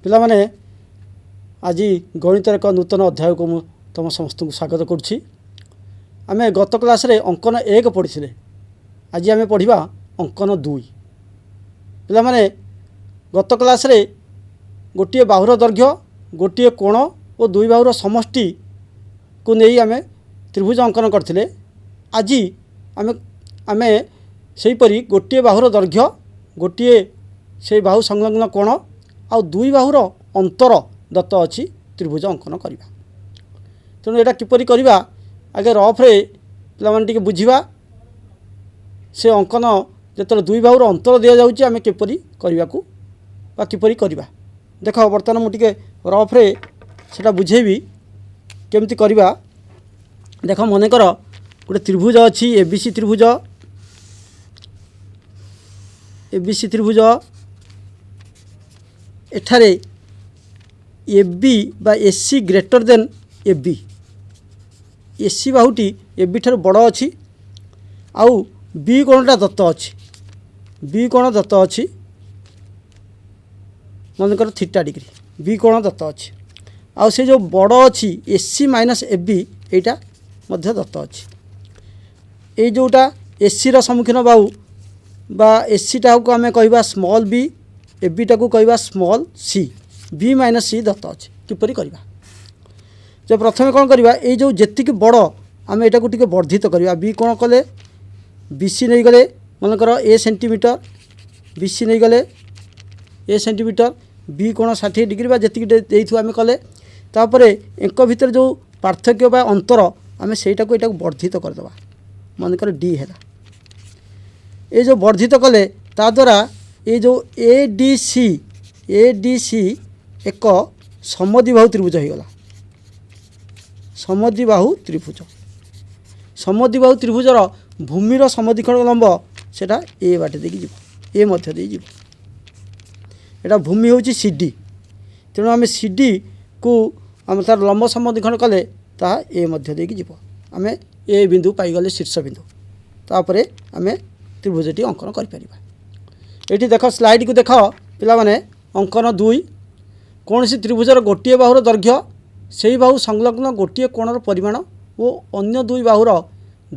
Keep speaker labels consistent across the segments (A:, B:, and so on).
A: ପିଲାମାନେ ଆଜି ଗଣିତର ଏକ ନୂତନ ଅଧ୍ୟାୟକୁ ମୁଁ ତୁମ ସମସ୍ତଙ୍କୁ ସ୍ୱାଗତ କରୁଛି। ଆମେ ଗତ କ୍ଲାସ୍ରେ ଅଙ୍କନ 1 ପଢ଼ିଥିଲେ। ଆଜି ଆମେ ପଢ଼ିବା ଅଙ୍କନ 2। ପିଲାମାନେ ଗତ କ୍ଲାସ୍ରେ ଗୋଟିଏ ବାହୁର ଦୈର୍ଘ୍ୟ, ଗୋଟିଏ କୋଣ ଓ ଦୁଇ ବାହୁର ସମଷ୍ଟିକୁ ନେଇ ଆମେ ତ୍ରିଭୁଜ ଅଙ୍କନ କରିଥିଲେ। ଆଜି ଆମେ ସେହିପରି ଗୋଟିଏ ବାହୁର ଦୈର୍ଘ୍ୟ, ଗୋଟିଏ ସେହି ବାହୁ ସଂଲଗ୍ନ କୋଣ ଆଉ ଦୁଇ ବାହୁର ଅନ୍ତର ଦତ୍ତ ଅଛି ତ୍ରିଭୁଜ ଅଙ୍କନ କରିବା। ତେଣୁ ଏଇଟା କିପରି କରିବା, ଆଗେ ରଫ୍ରେ ପିଲାମାନେ ଟିକେ ବୁଝିବା। ସେ ଅଙ୍କନ ଯେତେବେଳେ ଦୁଇ ବାହୁର ଅନ୍ତର ଦିଆଯାଉଛି ଆମେ କିପରି କରିବାକୁ ବା କିପରି କରିବା। ଦେଖ ବର୍ତ୍ତମାନ ମୁଁ ଟିକେ ରଫ୍ରେ ସେଟା ବୁଝେଇବି କେମିତି କରିବା। ଦେଖ ମନେକର ଗୋଟେ ତ୍ରିଭୁଜ ଅଛି ABC ତ୍ରିଭୁଜ। ABC ତ୍ରିଭୁଜ ଏଠାରେ AB ବା AC ଗ୍ରେଟର ଦେନ୍ AB। AC ବାହୁଟି AB ଠାରୁ ବଡ଼ ଅଛି ଆଉ B କୋଣଟା ଦତ୍ତ ଅଛି। B କୋଣ ଦତ୍ତ ଅଛି ମନେକର θ ଡିଗ୍ରୀ। B କୋଣ ଦତ୍ତ ଅଛି ଆଉ ସେ ଯେଉଁ ବଡ଼ ଅଛି AC ମାଇନସ୍ AB এইটা ମଧ୍ୟ ଦତ୍ତ ଅଛି। ଏଇ ଯେଉଁଟା ACର ସମ୍ମୁଖୀନ ବାହୁ ବା ACଟାକୁ ଆମେ କହିବା ସ୍ମଲ୍ b, ABଟାକୁ କହିବା small c। B minus c ଦତ୍ତ ଅଛି। କିପରି କରିବା ଯେ ପ୍ରଥମେ କ'ଣ କରିବା, ଏଇ ଯେଉଁ ଯେତିକି ବଡ଼ ଆମେ ଏଇଟାକୁ ଟିକେ ବର୍ଦ୍ଧିତ କରିବା। B କୋଣ କଲେ BC ନେଇଗଲେ ମନେକର A ସେଣ୍ଟିମିଟର, BC ନେଇଗଲେ A ସେଣ୍ଟିମିଟର, B କୋଣ 60 ଡିଗ୍ରୀ ବା ଯେତିକି ଦେଇଥିବ ଆମେ କଲେ। ତାପରେ ଏଙ୍କ ଭିତରେ ଯେଉଁ ପାର୍ଥକ୍ୟ ବା ଅନ୍ତର ଆମେ ସେଇଟାକୁ ଏଇଟାକୁ ବର୍ଦ୍ଧିତ କରିଦେବା। ମନେକର D ହେଲା। এই ଯେଉଁ ବର୍ଦ୍ଧିତ କଲେ ତା ଦ୍ୱାରା এই ଯେଉଁ ADC ଏକ ସମଦ୍ୱିବାହୁ ତ୍ରିଭୁଜ ହୋଇଗଲା। ସମଦ୍ୱିବାହୁ ତ୍ରିଭୁଜ। ସମଦ୍ୱିବାହୁ ତ୍ରିଭୁଜର ଭୂମିର ସମଦ୍ୱିଖଣ୍ଡ ଲମ୍ବ ସେଟା A ବାଟେ ଦେଇକି ଯିବ, A ମଧ୍ୟ ଦେଇ ଯିବ। ଏଟା ଭୂମି ହେଉଛି CD। ତେଣୁ ଆମେ CDକୁ ଆମେ ତାର ଲମ୍ବ ସମଦ୍ୱିଖଣ୍ଡ କଲେ ତାହା A ମଧ୍ୟ ଦେଇକି ଯିବ। ଆମେ A ବିନ୍ଦୁ ପାଇଗଲେ ଶୀର୍ଷ ବିନ୍ଦୁ। ତାପରେ ଆମେ ତ୍ରିଭୁଜଟି ଅଙ୍କନ କରିପାରିବା। ଏଇଠି ଦେଖ ସ୍ଲାଇଡ଼କୁ ଦେଖ ପିଲାମାନେ। ଅଙ୍କନ 2, କୌଣସି ତ୍ରିଭୁଜର ଗୋଟିଏ ବାହୁର ଦୈର୍ଘ୍ୟ, ସେହି ବାହୁ ସଂଲଗ୍ନ ଗୋଟିଏ କୋଣର ପରିମାଣ ଓ ଅନ୍ୟ ଦୁଇ ବାହୁର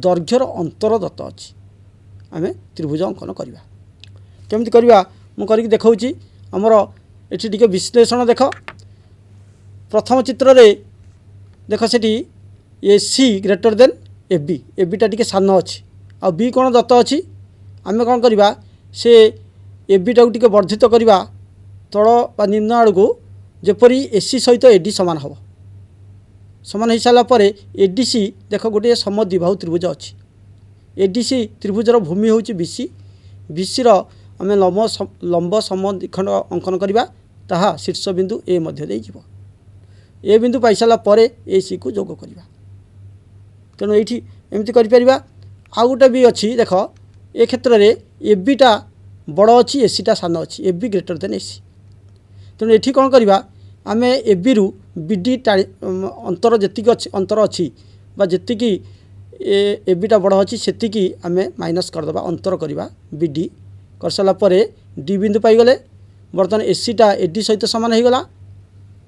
A: ଦୈର୍ଘ୍ୟର ଅନ୍ତର ଦତ୍ତ ଅଛି। ଆମେ ତ୍ରିଭୁଜ ଅଙ୍କନ କରିବା। କେମିତି କରିବା ମୁଁ କରିକି ଦେଖାଉଛି। ଆମର ଏଠି ଟିକେ ବିଶ୍ଳେଷଣ ଦେଖ। ପ୍ରଥମ ଚିତ୍ରରେ ଦେଖ ସେଠି AC ଗ୍ରେଟର ଦେନ୍ AB। ABଟା ଟିକେ ସାନ ଅଛି ଆଉ B କୋଣ ଦତ୍ତ ଅଛି। ଆମେ କ'ଣ କରିବା, ସେ ABଟାକୁ ଟିକେ ବର୍ଦ୍ଧିତ କରିବା ତଳ ବା ନିମ୍ନ ଆଡ଼କୁ, ଯେପରି AC ସହିତ AD ସମାନ ହେବ। ସମାନ ହୋଇସାରିଲା ପରେ ADC ଦେଖ ଗୋଟିଏ ସମଦ୍ୱିବାହୁ ତ୍ରିଭୁଜ ଅଛି। ADC ତ୍ରିଭୁଜର ଭୂମି ହେଉଛି BC। BCର ଆମେ ଲମ୍ବ ସମଦ୍ୱିଖଣ୍ଡ ଅଙ୍କନ କରିବା। ତାହା ଶୀର୍ଷ ବିନ୍ଦୁ A ମଧ୍ୟ ଦେଇଯିବ। A ବିନ୍ଦୁ ପାଇସାରିଲା ପରେ ACକୁ ଯୋଗ କରିବା। ତେଣୁ ଏଇଠି ଏମିତି କରିପାରିବା। ଆଉ ଗୋଟେ ବି ଅଛି ଦେଖ, ଏ କ୍ଷେତ୍ରରେ ABଟା ବଡ଼ ଅଛି, ACଟା ସାନ ଅଛି। AB ଗ୍ରେଟର ଦେନ୍ AC। ତେଣୁ ଏଠି କ'ଣ କରିବା, ଆମେ ABରୁ BD ଅନ୍ତର ଯେତିକି ଅଛି, ଅନ୍ତର ଅଛି ବା ଯେତିକି ABଟା ବଡ଼ ଅଛି ସେତିକି ଆମେ ମାଇନସ୍ କରିଦେବା, ଅନ୍ତର କରିବା। BD କରିସାରିଲା ପରେ D ବିନ୍ଦୁ ପାଇଗଲେ। ବର୍ତ୍ତମାନ ACଟା AD ସହିତ ସମାନ ହୋଇଗଲା।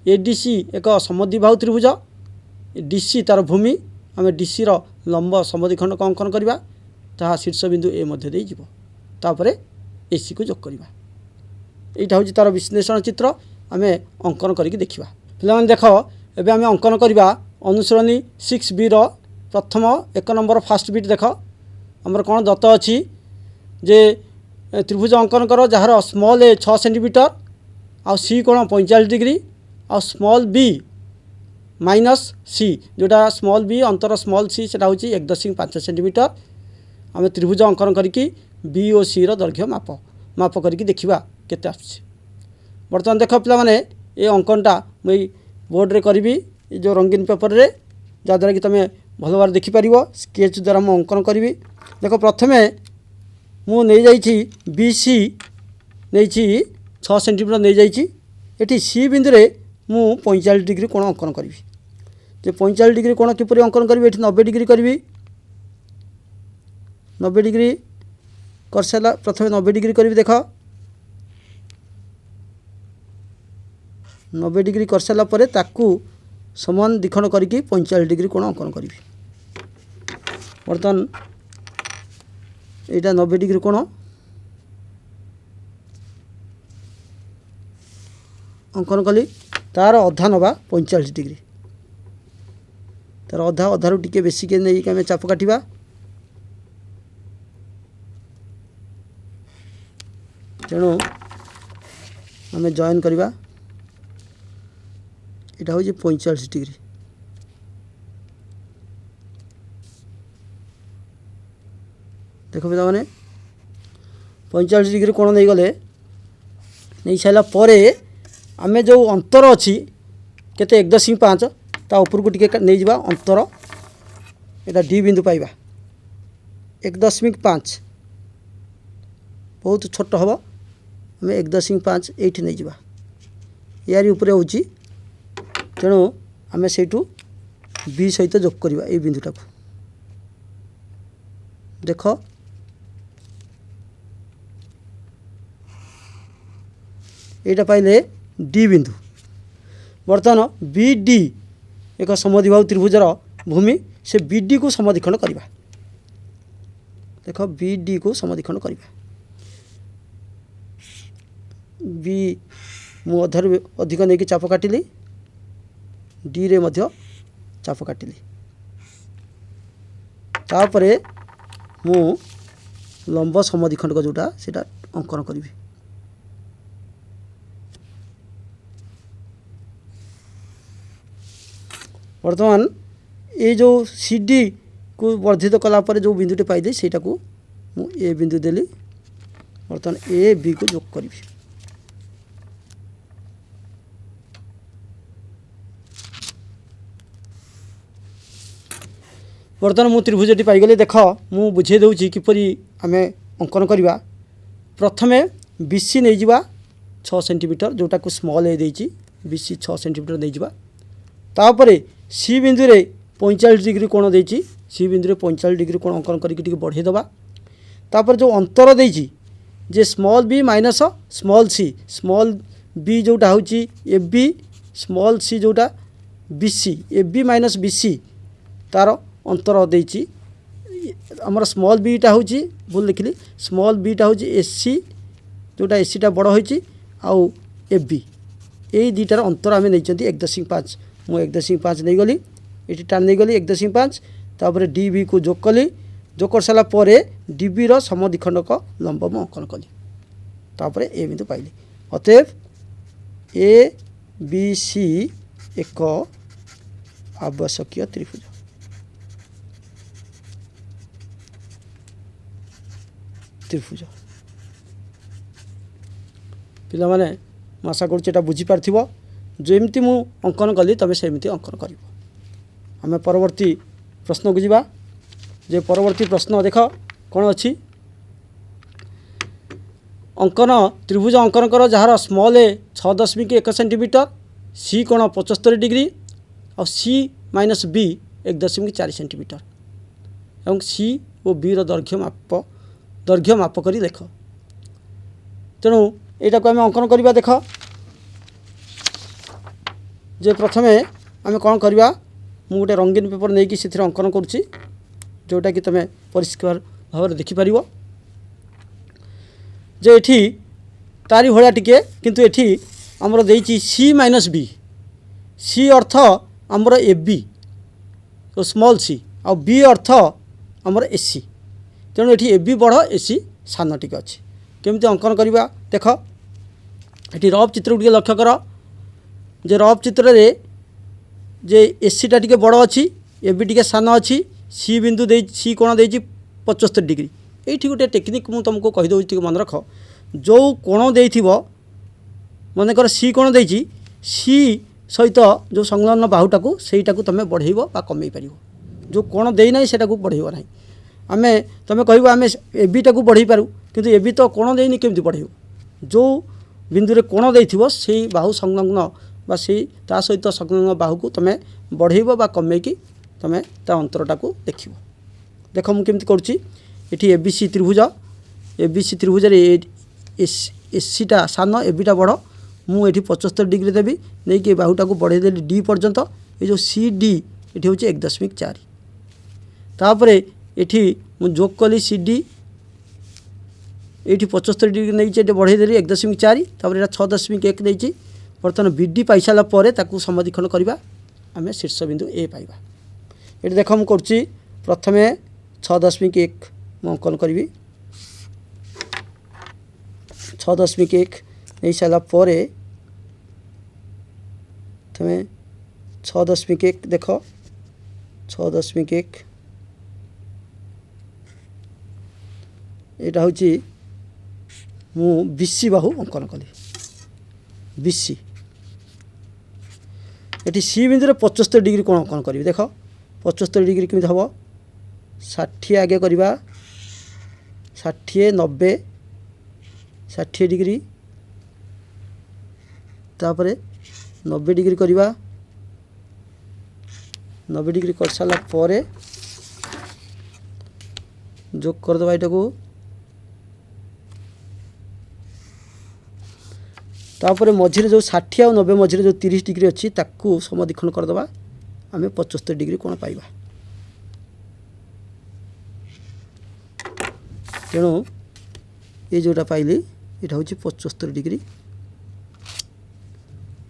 A: ADC ଏକ ସମଦ୍ୱିବାହୁ ତ୍ରିଭୁଜ। DC ତାର ଭୂମି। ଆମେ DCର ଲମ୍ବ ସମଦ୍ୱିଖଣ୍ଡ ଅଙ୍କନ କରିବା। ତାହା ଶୀର୍ଷ ବିନ୍ଦୁ A ମଧ୍ୟ ଦେଇଯିବ। ତାପରେ ACକୁ ଯୋଗ କରିବା। এইটা ହେଉଛି ତାର ବିଶ୍ଳେଷଣ ଚିତ୍ର। ଆମେ ଅଙ୍କନ କରିକି ଦେଖିବା। ପିଲାମାନେ ଦେଖ, ଏବେ ଆମେ ଅଙ୍କନ କରିବା ଅନୁଶୀଳନୀ 6Bର ପ୍ରଥମ 1 ନମ୍ବର ଫାଷ୍ଟ ବିଟ୍। ଦେଖ ଆମର କ'ଣ ଦତ୍ତ ଅଛି ଯେ ତ୍ରିଭୁଜ ଅଙ୍କନ କର ଯାହାର ସ୍ମଲ୍ A 6 ସେଣ୍ଟିମିଟର ଆଉ C କୋଣ 45 ଡିଗ୍ରୀ ଆଉ ସ୍ମଲ୍ B ମାଇନସ୍ C, ଯେଉଁଟା ସ୍ମଲ୍ B ଅନ୍ତର ସ୍ମଲ୍ C ସେଟା ହେଉଛି 1.5 ସେଣ୍ଟିମିଟର। ଆମେ ତ୍ରିଭୁଜ ଅଙ୍କନ କରିକି B ଓ Cର ଦୈର୍ଘ୍ୟ ମାପ କରିକି ଦେଖିବା କେତେ ଆସୁଛି। ବର୍ତ୍ତମାନ ଦେଖ ପିଲାମାନେ, ଏ ଅଙ୍କନଟା ମୁଁ ଏଇ ବୋର୍ଡ଼ରେ କରିବି, ଏ ଯେଉଁ ରଙ୍ଗୀନ ପେପରରେ, ଯାହାଦ୍ୱାରା କି ତୁମେ ଭଲ ଭାବରେ ଦେଖିପାରିବ। ସ୍କେଚ୍ ଦ୍ୱାରା ମୁଁ ଅଙ୍କନ କରିବି। ଦେଖ ପ୍ରଥମେ ମୁଁ ନେଇଯାଇଛି BC ନେଇଛି 6 ସେଣ୍ଟିମିଟର ନେଇଯାଇଛି। ଏଠି C ବିନ୍ଦୁରେ ମୁଁ 45 ଡିଗ୍ରୀ କୋଣ ଅଙ୍କନ କରିବି। ଯେ 45 ଡିଗ୍ରୀ କୋଣ କିପରି ଅଙ୍କନ କରିବି, ଏଠି 90 ଡିଗ୍ରୀ କରିବି। 90 ଡିଗ୍ରୀ କରିସାରିଲା, ପ୍ରଥମେ 90 ଡିଗ୍ରୀ କରିବି। ଦେଖ 90 डिग्री कर सारा पर ताकू समान दिखण करके 45 डिग्री कोण अंकन करी। बर्तमान यहाँ 90 डिग्री कोण अंकन कली तार अधा नवा 45 डिग्री तार अधा अधारू टिके बेसी के नहीं आम चाप काटिबा। तेणु आम जॉइन करवा यहाँ हूँ 45 डिग्री। देख पिला माने 45 डिग्री कोण नहीं गले नहीं सारा पर आम जो अंतर अच्छी केते 1.5 ता ऊपर को टिके नहीं जावा अंतर यहाँ डी बिंदु पाइबा 1.5 बहुत छोट हम आम 1.5 ये नहीं जावा यार ऊपर हो। तेणु आम से बी सहित जोग करवा ये बिंदुटा को देख यहाँ पाइले डी बिंदु। बर्तमान बी डी एक समद्विबाहु त्रिभुजर भूमि से बी डी को समद्विखंड करवा। देख बी डी को समद्विखंड करवा बी मु अधार अधिक नहीं कि चाप काटिली डी रे मध्य चाप काटिली तापरे मु लंब समद्विखंड जोटा सेटा अंकन करी। वर्तमान ये जो सी डी को वर्धित कलापर जो बिंदुटी पाई सेटा को मु ए बिंदु देली। वर्तमान ए बी को जोग करी। बर्तमान मु त्रिभुजटी पाईगली। देख मु बुझे दूची किपरि आम अंकन करवा। प्रथमे बीसी नहीं जावा 6 सेंटीमीटर जोटा को स्मॉल ए देची बीसी 6 सेंटीमीटर नहीं जावा। तापरे सी बिंदु रे 45 डिग्री कोण देची सी बिंदु रे 45 डिग्री कोण अंकन करके बढ़े दबा। तापर जो अंतर देची जे small b minus small b जोटा होची ए बी स्मॉल सी जोटा B C A B minus B C तार अंतर देची। आमर स्मॉल बीटा हूँ भूल लिखिली स्मॉल बीटा हूँ एसी जोटा एसीटा बड़ होती आउ ए बी यही दुटार अंतर आम नहीं 1.5 मुझे 1.5 नहीं गली ये टाण नहीं गली 1.5 तापर डी बी को जोग कली जोग कर सारा पर डी बी समद्विखंडक लंब मु अंकन कली तापर ए बिंदु पाइली। अतएव ए बी सी एक आवश्यक त्रिभुज। त्रिभुज पिला माने आशा करुँचा बुझीपार जमती मु अंकन कली तबे सेमती अंकन कर। आम परवर्ती प्रश्न को जीवा जे परवर्ती प्रश्न देख कौन अच्छी अंकन त्रिभुज अंकन कर जार स्मॉल ए 6.1 सेंटीमीटर सी कोण 75 डिग्री और सी माइनस बी 1.4 सेंटीमीटर एवं सी और बी दैर्घ्य माप कर देख। तेणु यहाँ को आम अंकन करवा। देख जे प्रथमे आम कौन करवा मु गोटे रंगीन पेपर नहीं कि अंकन करुच्ची जोटा कि तुम परिष्कार भाव में देखिपर जे एठी तारी भाया टिके किंतु एठी आमर देइची सी माइनस बी सी अर्थ आमर ए बी तो स्मॉल सी आ बी अर्थ आमर ए सी। तेणु एठी ए बी बड़ ए सी सान टिके अच्छी केमती अंकन करवा। देख ये रफ चित्र टे लक्ष्य कर जे रफ चित्र रे जे एसीटा टिके बड़ अच्छी ए बी टिके सान अच्छी सी बिंदु दे सी कोण दे 75 डिग्री। ये गोटे टेक्निक मुझे तुमको कहीदे मन रख जो कोण दे मनकर सी कोण दे सी सहित जो संलग्न बाहुटा को सहीटा को तुम बढ़ेब बा कमे पार जो कोण देना से बढ़ेब ना आम तुम कह आम ए बीटा को बढ़े पारू किंतु ए बी तो कोण देनी केमती बढ़ेब जो बिंदु रे कोण दे से बाहु संलग्न बा से ता सहित संलग्न बाहु को तुम बढ़ेब बा कमे कि तुम ता अंतरटा को देख। देख मुझे करुँची ये एबीसी त्रिभुज एबीसी त्रिभुज एसीटा सान एबीटा बड़ मुझे 75 डिग्री देवी नहीं कि बाहुटा को बढ़े देली डी पर्यंत ये जो सी डी ये हूँ 1.4 तापर ये जोग कली सी डी ये 75 डिग्री नहीं बढ़े देली 1.4 तापर यहाँ 6.1 नहीं बर्तमान बी डी पाई सारापर समधिखंड करवा आम शीर्ष बिंदु ए पाइबा। ये देख मुझे करुच्ची प्रथम 6.1 अंकन करी 6.1 नहीं सारापर तुम्हें 6.1 देख 6.1 यहाँ हूँ मु बीसी बाहु अंकन कली बीसी ये सी बिंदु 75 डिग्री कोण अंकन करी देख 75 डिग्री केमी हम 60 आगे करवा 60 90 60 डिग्री तापर 90 डिग्री करवा 90 डिग्री कर सारा पर जोग करदे यहाँ को तापर मझे जो 60 और 90 मझे जो 30 डिग्री अच्छी ताकू समधिखंड करदे आम 75 डिग्री कोण पाइबा। तेणु ये जोटा पाइली यहाँ हूँ 75 डिग्री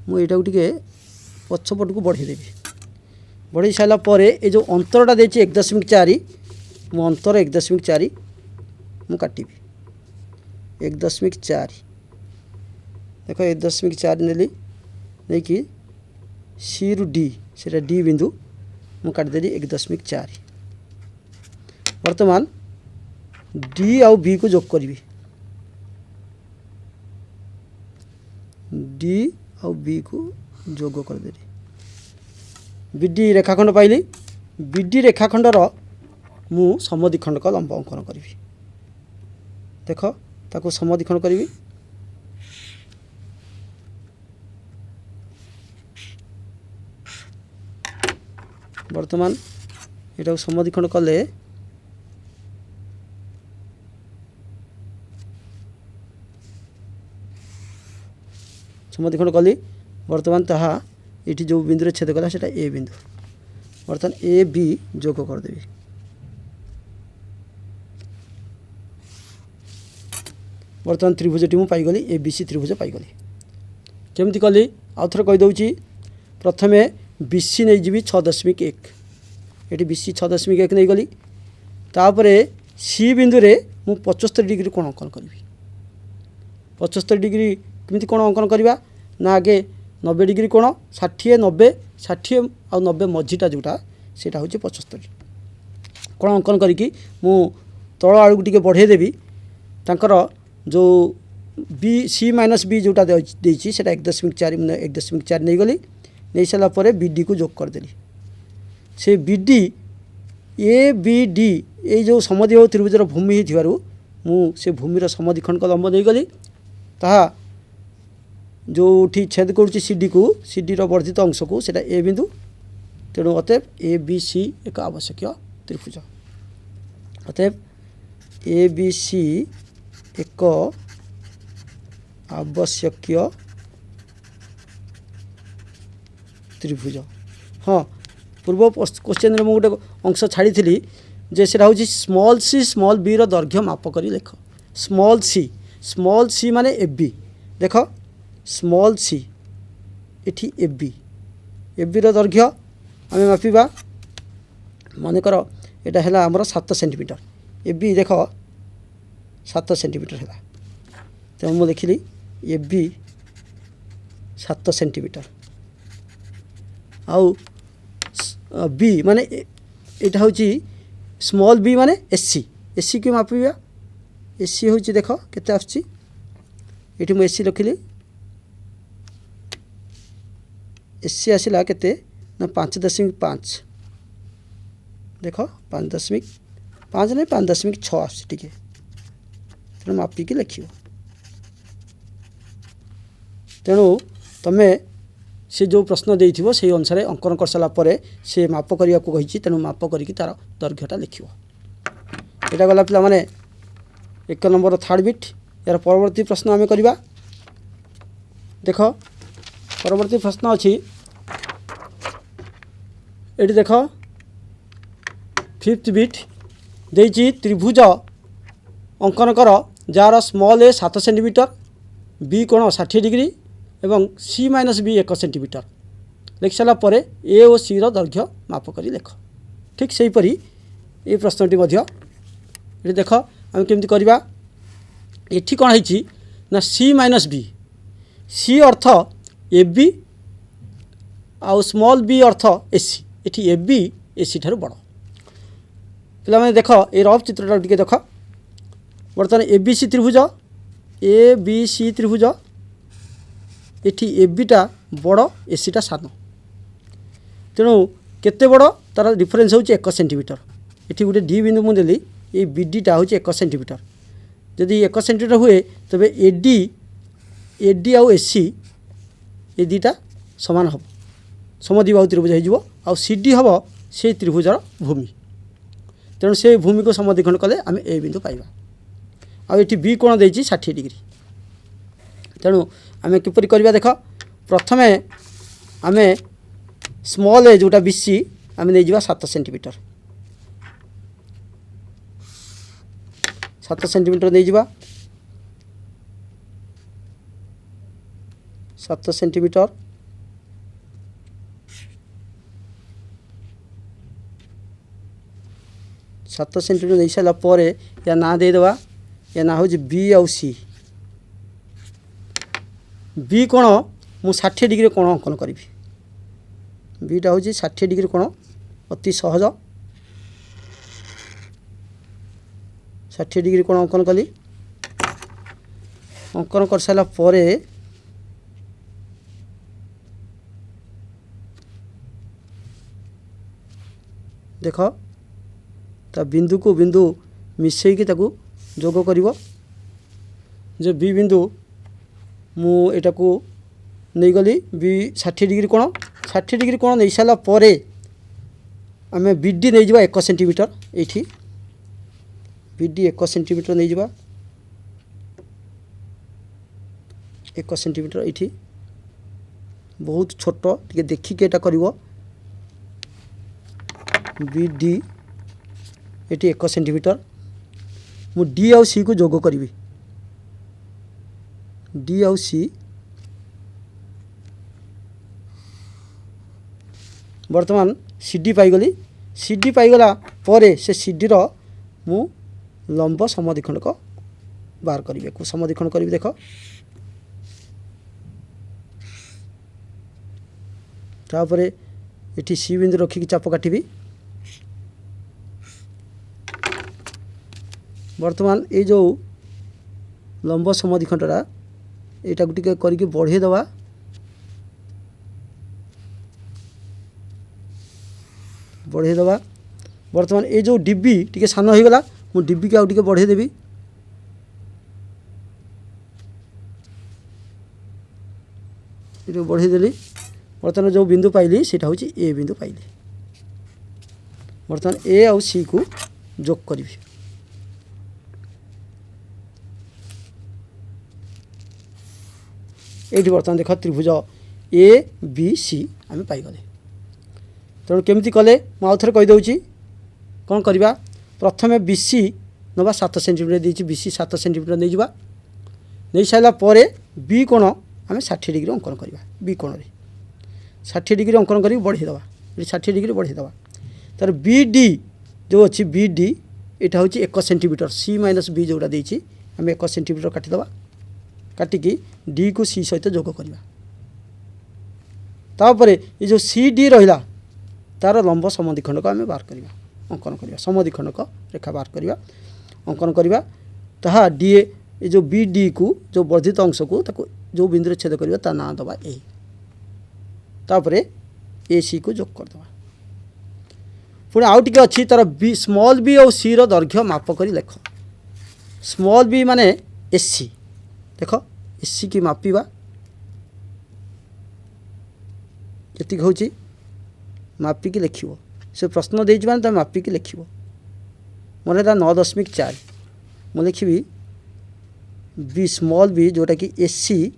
A: मुझे पछपट को बढ़ेदेवी बढ़े सारापर ये जो अंतरटा दे 1.4 मु अंतर 1.4 मु काटी 1.4 देख 1.4 नेली नहीं कि सी रु डी से डी बिंदु मु काटिदेली 1.4 वर्तमान डी आउ बी को जोग करी डी आउ बी को जोग करदेली बीडी रेखाखंड पाइली बीडी रेखाखंडर मु समधिखंड का लंब अंकन करी देख ताको समधिखंड करी वर्तमान यहाँ समधिखंड कले समधिखंड कली वर्तमान ताहा ये जो बिंदु छेद कला से ए बिंदु वर्तमान ए बी जोग करदेवी वर्तमान त्रिभुजटी मु पाईगली ए बी सी त्रिभुज पाईगली केमती कली आउ थोड़े कहीदे प्रथमे बीसी नहीं जी 6.1 ये बीसी 6.1 नहीं गली तापर सी बिंदु रे मु 75 डिग्री कोण अंकन करी 75 डिग्री केमती कोण अंकन करवा ना आगे 90 डिग्री कोण 60 90 60 आ 90 मझीटा जोटा सेटा हूँ 75 कोण अंकन करी मु तल आड़ को टे बढ़े देवी तांकर जो बी सी माइनस बी जोटा देसी से 1.4 1.4 नहीं गली नहीं सारापर बीडी को जोग करदेली से बीडी ए बी डी ये जो समद्विबाहु त्रिभुजर भूमि हो से भूमिर समधिखंड का लंब नहीं गली ताहा जो छेद करुच्ची सीडी को सीडी वर्धित अंश को सेटा ए बिंदु तेणु अतएव ए बी सी एक आवश्यक त्रिभुज अतएव ए बी सी एक आवश्यक त्रिभुज। हाँ पूर्व क्वेश्चन में गोटे अंश छाड़ी जे से हूँ स्मॉल सी स्मॉल बी दैर्घ्य माप कर लिख स्मॉल सी माने ए बी देख स्मॉल सी एटी ए बी दैर्घ्य आम मापिबा मनकर यहाँ है आमर 7 सेंटीमीटर ए बी देख 7 सेंटीमीटर है तेणु मुझे लिखिली ए बी 7 सेंटीमीटर आउ बी माने यहाँ हूँ स्मॉल बी माने एससी क्यों मापिबा एससी हूँ देख केते आसुची ये मुझे एससी लिखिली एससी आसला केते ना 5.5 देख 5.5 नहीं 5.6 आसुची तेणु मापिकी लिख तेणु तुम्हें से जो प्रश्न देइथिबो से अनुसार अंकन कर सारा पर से माप करने को कही तेणु माप करके तार दैर्घ्यटा लिख यहाँ गला पिला माने 1 नंबर थर्ड बिट यार परवर्ती प्रश्न आम करवा देख परवर्ती प्रश्न अच्छी ये देख 5th बिट देची त्रिभुज अंकन कर जार स्मॉल ए 7 सेंटीमीटर बी कोण 60 डिग्री एवं सी माइनस बी 1 सेंटीमीटर लिखि सारापर ए और सी दैर्घ्य माप कर लेख। ठीक से हीपरी ये प्रश्नटी ये देख आम केमती करवा ये कौन है ना सी माइनस बी सी अर्थ ए बी आउ स्मॉल बी अर्थ एसी ये ए बी एसी ठार बड़ पे देख ये रफ चित्रटा टे देख बर्तमान ए बी सी त्रिभुज ए बी सी त्रिभुज ये ए बीटा बड़ एसीटा सान तेणु केते बड़ तार डिफरेन्स हूँ 1 सेंटीमीटर ये गोटे डी बिंदु मुझे देली ये बीडीटा हूँ 1 सेंटीमीटर जदि 1 सेंटीमीटर हुए तबे एडी आउ एसी ये दुटा सामान हम समद्विबाहु त्रिभुज हो सीडी हम से त्रिभुजर भूमि तेणु से भूमि को समद्विखंड कले आम ए बिंदु पाइबा आठी बी कोण दे 60 डिग्री तेणु आम किपरि करवा देख प्रथम आम स्मॉल ए जोटा बीसी आम नहीं जा 7 सेंटीमीटर 7 सेंटीमीटर नहीं जा 7 सेंटीमीटर 7 सेंटीमीटर नहीं सारा पर या ना देदेवा या ना हूँ बी आउ सी बी कोण मु 60 डिग्री कोण अंकन करी बीटा हूँ 60 डिग्री कोण अति सहज 60 डिग्री कोण अंकन कली अंकन कर सारा पर देख ता बिंदु को बिंदु मिसईकी जोग कर जो बी बिंदु मु एटा को नहीं गली बी 60 डिग्री कोण 60 डिग्री कोण नहीं सारा पर आम बीडी नहीं जा 1 सेंटीमीटर ये बीडी 1 सेंटीमीटर नहीं जा 1 सेंटीमीटर ये बहुत छोट टे देखिके एटा करिवो बीडी ये 1 सेंटीमीटर मु डी आउ सी को जोग करी डी आउ सी वर्तमान सीडी पाईगली सीडी पाईगला पर से सीडी रो मु लंब समद्विखंडक बाहर करी को समद्विखंड करी देख तापर ये सी बिंदु रखिकी चाप काटिबी वर्तमान ये जो लंब समद्विखंडटा यहाँ टे करके बढ़े दवा वर्तमान ये जो डिब्बी टी सान हो गला मु डिब्बी के आउटे बढ़े देवी बढ़े देली वर्तमान जो बिंदु पाइली सेटा हूँ ए बिंदु पाइली वर्तमान ए आउ सी को जोग करी ये बर्तमान देख त्रिभुज ए बी सी आम पाईगले तेणु केमती कले मुझे थे कहीदे कौन करवा प्रथम बी सी नवा 7 सेंटीमीटर देती बी सी 7 सेंटीमीटर नहीं जा नहीं सारापर बी कोण आम 60 डिग्री अंकन करवा बी कोण 60 डिग्री अंकन कर बढ़ेदवा 60 डिग्री बढ़ेदवा तार बी डी जो अच्छी बी डी यहाँ हूँ 1 सेंटीमीटर सी माइनस बी जोड़ा देती आम 1 सेंटीमीटर काटिदवा काटिकी डी को सी सहित जोग करवा तापर ये जो सी डी रहा तार लंब समद्विखंडक आम बाहर करवा अंकन करवा समद्विखंडक रेखा बाहर करवा अंकन करवा ताहा डी ये जो बी डी को जो वर्धित अंश को ताको जो बिंदु छेद करवा ता ना दबा ए तापर ए सी को जोग करदवा पुणी आउ टिके अच्छी तार बी स्मॉल बी और सी रो दैर्घ्य माप कर लेख स्मॉल बी माने एसी देख एसी की मापिबा ये हूँ मापिकी लिख से प्रश्न दे तुम मापिकी लिख मोर है 9.4 मुझे लिखी बी स्मॉल बी जोटा कि एसी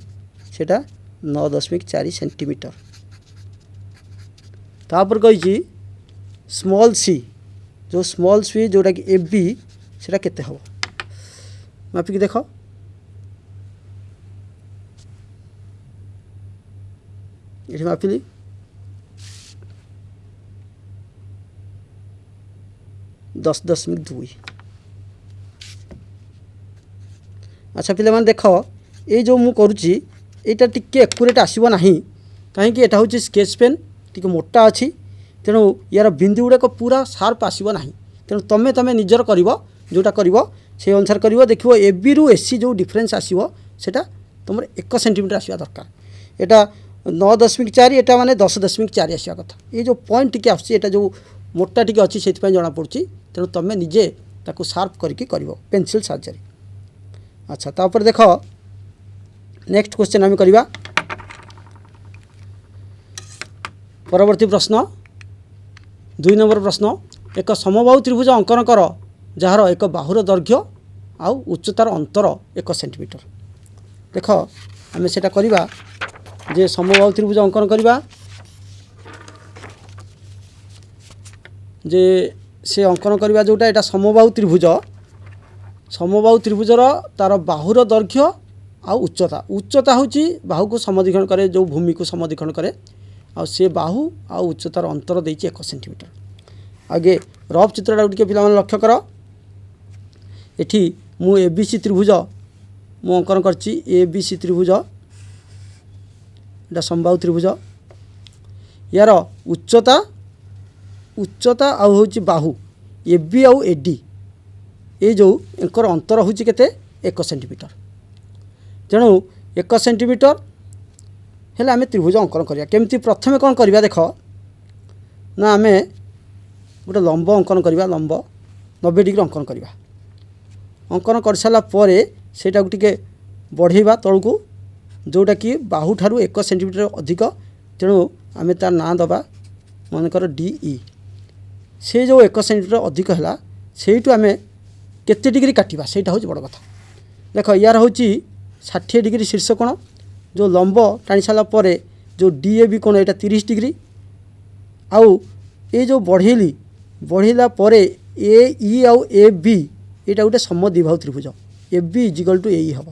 A: सेटा 9.4 सेंटीमीटर। तापर कही स्मॉल सी, जो स्मॉल सी जोटा कि एफ बी से केते हम मापिक देख, ये मापिली 10.2। अच्छा पे देख ये जो मु करुच्ची यहाँ टिके एक्यूरेट आसब ना, कहीं यहाँ हूँ स्केच पेन टी मोटा अच्छी, तेणु यार बिंदु गुड़ाक पूरा सार्प आसब ना, तेणु तुम तुम निजर कर जोटा कर से अनुसार कर देख ए बी रु एसी जो डिफरेन्स आसो सेटा तुम 1 सेंटीमीटर आसवा दरकार। यहाँ 9.4 यहाँ माने 10.4 आसवा कथा। ये जो पॉइंट टी आसा जो मोटा टी अच्छी से जना पड़ी, तेणु तुम निजे ताको सार्प करके कर पेनसिल साहाय्य। अच्छा तापर देख नेक्स्ट क्वेश्चन आम करवा। परवर्ती प्रश्न 2 नंबर प्रश्न, एक समबाहु त्रिभुज अंकन कर जार एक बाहुर दैर्घ्य आउ उच्चतार अंतर 1 सेंटीमीटर। देख आम से करवा जे समबाहु त्रिभुज अंकन करवा, जे से अंकन करवा जोटा यहाँ समबाहु त्रिभुज, समबाहु त्रिभुजर तार बाहुर दैर्घ्य आउ उच्चता, उच्चता हूँ बाहु को समधिकरण करे, जो भूमि को समधिकरण करे, आ से बाहु आउ उच्चतार अंतर देती 1 सेंटीमीटर। आगे रफ चित्रटा टे पिला लक्ष्य कर, एठी मु एबीसी त्रिभुज मु अंकन करछि, एबीसी त्रिभुज एटा समबाहु त्रिभुज, यार उच्चता उच्चता आउ हूँ बाहु एबी आउ एडी ये जो एंकर अंतर हूँ केते 1 सेंटीमीटर। तेणु 1 सेंटीमीटर हेले आम त्रिभुज अंकन करिया केमती। प्रथमे कौन करवा देख ना, आम गोटे लंब अंकन करवा, लंब 90 डिग्री अंकन करवा। अंकन कर सारा पर सेटा टिके बढ़ेवा तलू, जोटा कि बाहु ठारू 1 सेंटीमीटर अधिक, तेणु आम तार ना दबा मनकर DE। से जो 1 सेंटीमीटर अधिक है से आम केते डिग्री काटिबा सेटा हूँ बड़ कथा। देख यार हूँ 60 डिग्री शीर्ष कोण, जो लंब टाणी सारा पर जो DAB कोण यहाँ 30 डिग्री, आउ ये जो बढ़ेली बढ़ेला पर AE आउ AB यहाँ गोटे समद्विबाहु त्रिभुज, AB इजिकल टू AE हम,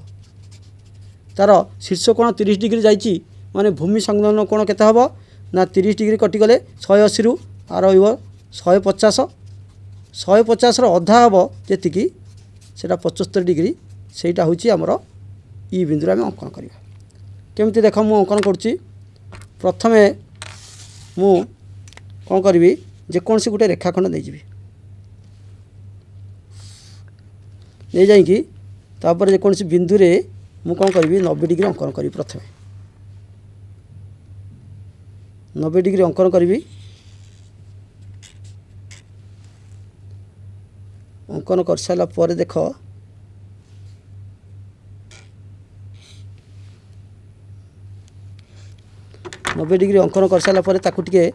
A: तार शीर्ष कोण 30 डिग्री जाइए माने भूमि संलग्न कोण केते हम ना 30 डिग्री कटिगले 180 रु आ रहा 150, 150 अधा हम जी से 75 डिग्री, सेटा हूँ आमर ई बिंदु आम अंकन करवा। केमती देख मु अंकन करुच्ची, प्रथमे मु कौन करी जेकोसी गोटे रेखाखंड नहीं जी नहीं जाकि तापर जेकोसी बिंदु रे मु कौन करी 90 डिग्री अंकन करी। प्रथमे 90 डिग्री अंकन करी, अंकन कर सारा पर देख 90 डिग्री अंकन कर सारा पर ताकू टिके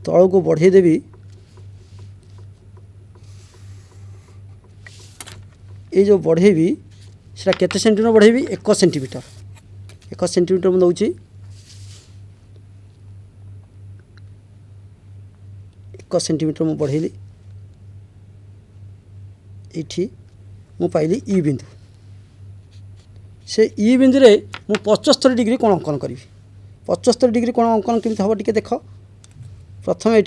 A: तल को बढ़े देवी। ये जो बढ़ेबी से केते सेंटीमीटर बढ़ेबी 1 सेंटीमीटर, 1 सेंटीमीटर मु दउची 1 सेंटीमीटर मु बढ़ेली। ये मु पाइली ई बिंदु, से ई बिंदु रे मु 75 डिग्री कोण अंकन करी। 75 डिग्री कोण अंकन केमती हम टिके देख। प्रथम ये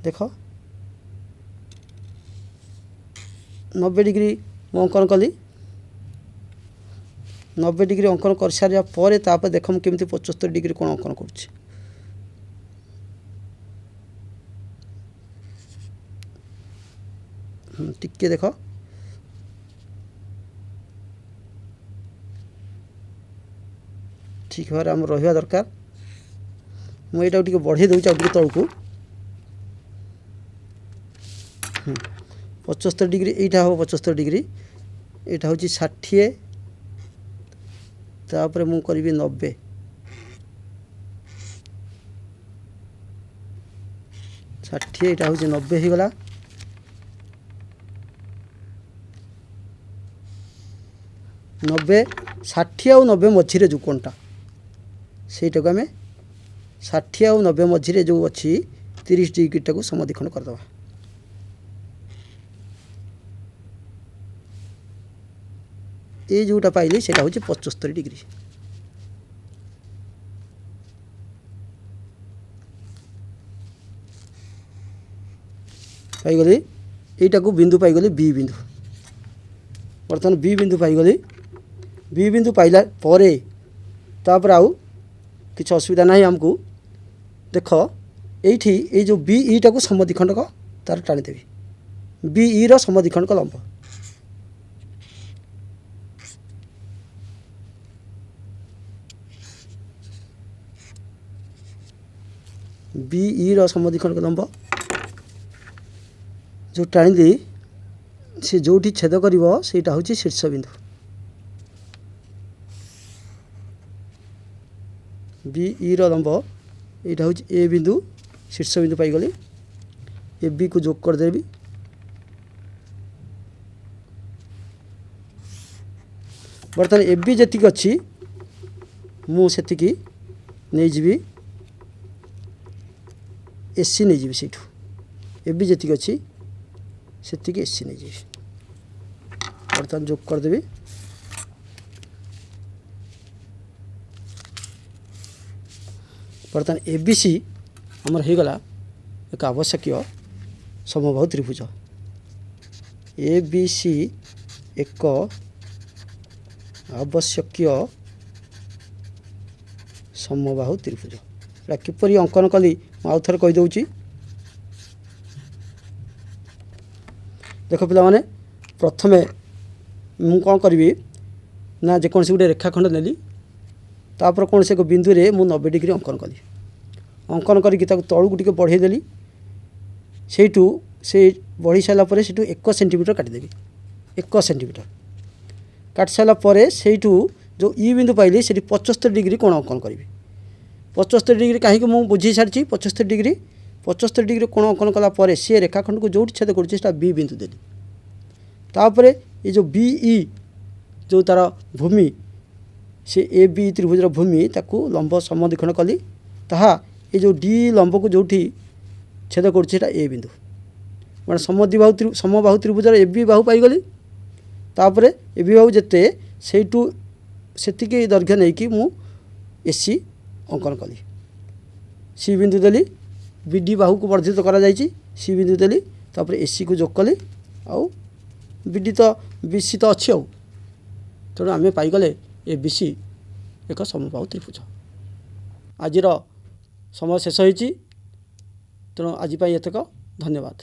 A: देख 90 डिग्री मु अंकन कली, 90 डिग्री अंकन कर सारा पर तापर देख मु केमती 75 डिग्री कोण अंकन करुच्ची। टिके देख ठीक भाव आम रहा दरकार। मुझे टे बढ़े दूसरी आगे तौक 75 डिग्री, यहाँ हम 75 डिग्री, यहाँ हूँ 60, तापर मु करी 90, षाठिए यहाँ हूँ 90 हो गला। 90 60 ଆଉ 90 ମଝିରେ ଯେଉଁ କୋଣଟା ସେଇଟାକୁ ଆମେ 60 ଆଉ 90 ମଝିରେ ଯେଉଁ ଅଛି 30 ଡିଗ୍ରୀଟାକୁ ସମଦ୍ୱିଖଣ୍ଡ କରିଦେବା। ଏ ଯେଉଁଟା ପାଇଲି ସେଇଟା ହେଉଛି 75 ଡିଗ୍ରୀ। ପାଇଗଲି এইটাକୁ ବିନ୍ଦୁ ପାଇଗଲି ବି ବିନ୍ଦୁ। ବର୍ତ୍ତମାନ ବି ବିନ୍ଦୁ ପାଇଗଲି। ବି ବିନ୍ଦୁ ପାଇଲା ପରେ ତାପରେ ଆଉ କିଛି ଅସୁବିଧା ନାହିଁ ଆମକୁ। ଦେଖ এইଠି এই ଯେଉଁ ବି ଇଟାକୁ ସମଦ୍ୱିଖଣ୍ଡକ ତାର ଟାଣିଦେବି। ବି ଇର ସମଦ୍ୱିଖଣ୍ଡକ ଲମ୍ବ ବି ଇର ସମଦ୍ୱିଖଣ୍ଡକ ଲମ୍ବ ଯେଉଁ ଟାଣିଦେଇ ସେ ଯେଉଁଠି ଛେଦ କରିବ ସେଇଟା ହେଉଛି ଶୀର୍ଷ ବିନ୍ଦୁ। ବି ଇର ଲମ୍ବ এইটা ହେଉଛି ଏ ବିନ୍ଦୁ, ଶୀର୍ଷ ବିନ୍ଦୁ ପାଇଗଲି। ଏ ବିକୁ ଯୋଗ କରିଦେବି। ବର୍ତ୍ତମାନ ଏ ବି ଯେତିକି ଅଛି ମୁଁ ସେତିକି ନେଇଯିବି ଏସି ନେଇଯିବି। ସେଇଠୁ ଏ ବି ଯେତିକି ଅଛି ସେତିକି ଏସି ନେଇଯିବି। ବର୍ତ୍ତମାନ ଯୋଗ କରିଦେବି। ବର୍ତ୍ତମାନ ଏ ବି ସି ଆମର ହେଇଗଲା ଏକ ଆବଶ୍ୟକୀୟ ସମବାହୁ ତ୍ରିଭୁଜ। ଏ ବି ସି ଏକ ଆବଶ୍ୟକୀୟ ସମବାହୁ ତ୍ରିଭୁଜ। ଏଟା କିପରି ଅଙ୍କନ କଲି ମୁଁ ଆଉ ଥରେ କହିଦେଉଛି। ଦେଖ ପିଲାମାନେ, ପ୍ରଥମେ ମୁଁ କ'ଣ କରିବି ନା ଯେକୌଣସି ଗୋଟେ ରେଖାଖଣ୍ଡ ନେଲି, ତାପରେ କୌଣସି ଏକ ବିନ୍ଦୁରେ ମୁଁ 90 ଡିଗ୍ରୀ ଅଙ୍କନ କଲି। ଅଙ୍କନ କରିକି ତାକୁ ତଳକୁ ଟିକେ ବଢ଼େଇ ଦେଲି। ସେଇଠୁ ସେ ବଢ଼ି ସାରିଲା ପରେ ସେଇଠୁ 1 ସେଣ୍ଟିମିଟର କାଟିଦେବି। 1 ସେଣ୍ଟିମିଟର କାଟି ସାରିଲା ପରେ ସେଇଠୁ ଯେଉଁ ଇ ବିନ୍ଦୁ ପାଇଲି ସେଠି 75 ଡିଗ୍ରୀ କୋଣ ଅଙ୍କନ କରିବି। 75 ଡିଗ୍ରୀ କାହିଁକି ମୁଁ ବୁଝେଇ ସାରିଛି। 75 ଡିଗ୍ରୀ କୋଣ ଅଙ୍କନ କଲା ପରେ ସେ ରେଖାଖଣ୍ଡକୁ ଯେଉଁଠି ଛେଦ କରୁଛି ସେଟା ବି ବିନ୍ଦୁ ଦେଲି। ତାପରେ ଏ ଯେଉଁ ବି ଇ ଯେଉଁ ତା'ର ଭୂମି, ସେ ଏ ବି ତ୍ରିଭୁଜର ଭୂମି ତାକୁ ଲମ୍ବ ସମଦ୍ୱିଖଣ୍ଡ କଲି। ତାହା ଏ ଯେଉଁ ଡି ଲମ୍ବକୁ ଯେଉଁଠି ଛେଦ କରୁଛି ସେଇଟା ଏ ବିନ୍ଦୁ, ମାନେ ସମବାହୁ ତ୍ରିଭୁଜର ଏ ବି ବାହୁ ପାଇଗଲି। ତାପରେ ଏ ବି ବାହୁ ଯେତେ ସେଇଠୁ ସେତିକି ଦୈର୍ଘ୍ୟ ନେଇକି ମୁଁ ଏସି ଅଙ୍କନ କଲି। ସି ବିନ୍ଦୁ ଦେଲି। ବି ଡି ବାହୁକୁ ବର୍ଦ୍ଧିତ କରାଯାଇଛି। ସି ବିନ୍ଦୁ ଦେଲି। ତାପରେ ଏସିକୁ ଯୋଗ କଲି। ଆଉ ବି ଡି ତ ବି ସି ତ ଅଛି ଆଉ। ତେଣୁ ଆମେ ପାଇଗଲେ ଏ ବି ସି ଏକ ସମବାହୁ ତ୍ରିଭୁଜ। ଆଜିର ସମୟ ଶେଷ ହୋଇଛି। ତେଣୁ ଆଜି ପାଇଁ ଏତକ। ଧନ୍ୟବାଦ।